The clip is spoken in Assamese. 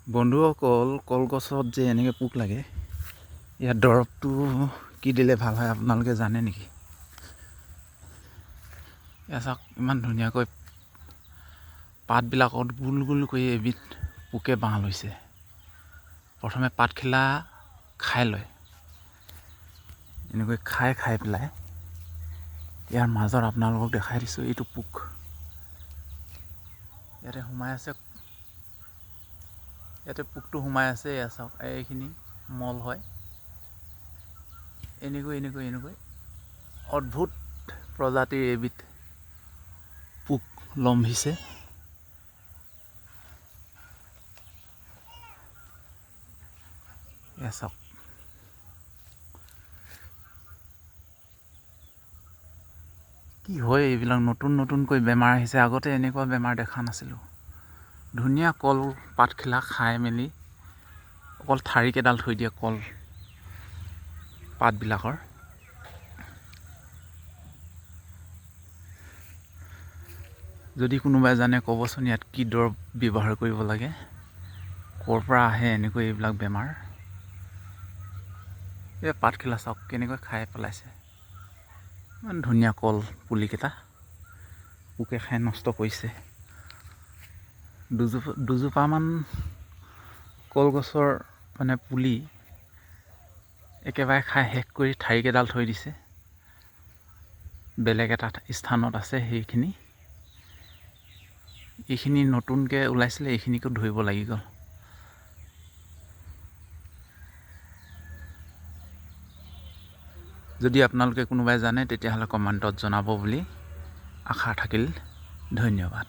বন্ধুসকল, কলগছত যে এনেকৈ পোক লাগে, ইয়াৰ দৰৱটো কি দিলে ভাল হয় আপোনালোকে জানে নেকি? এয়া চাওক, ইমান ধুনীয়াকৈ পাতবিলাকত গোল গোল কৰি এবিধ পোকে বাঁহ লৈছে। প্ৰথমে পাতখিলা খাই লয়, এনেকৈ খাই পেলাই ইয়াৰ মাজত আপোনালোকক দেখাই দিছোঁ, এইটো পোক ইয়াতে সোমাই আছে। ইয়াতে পোকটো সোমাই আছে। এয়া চাওক, এইখিনি মল হয়। এনেকৈ অদ্ভুত প্ৰজাতিৰ এবিধ পোক লম্ভিছে। এয়া চাওক, কি হয় এইবিলাক? নতুনকৈ বেমাৰ আহিছে। আগতে এনেকুৱা বেমাৰ দেখা নাছিলোঁ। ধুনীয়া কল পাতখিলা খাই মেলি অকল ঠাৰিকেইডাল থৈ দিয়ে কল পাতবিলাকৰ। যদি কোনোবাই জানে ক'বচোন, ইয়াত কি দৰৱ ব্যৱহাৰ কৰিব লাগে, ক'ৰ পৰা আহে এনেকৈ এইবিলাক বেমাৰ। এই পাতখিলা চাওক কেনেকৈ খাই পেলাইছে। ইমান ধুনীয়া কল পুলিকেইটা পোকে খাই নষ্ট কৰিছে। দুজোপামান কলগছৰ পুলি একেবাৰে খাই শেষ কৰি ঠাৰিকেইডাল থৈ দিছে। বেলেগ এটা স্থানত আছে এইখিনি নতুনকৈ ওলাইছিলে, এইখিনিকো ধৰিব লাগি গ'ল। যদি আপোনালোকে কোনোবাই জানে তেতিয়াহ'লে কমেণ্টত জনাব বুলি আশা থাকিল। ধন্যবাদ।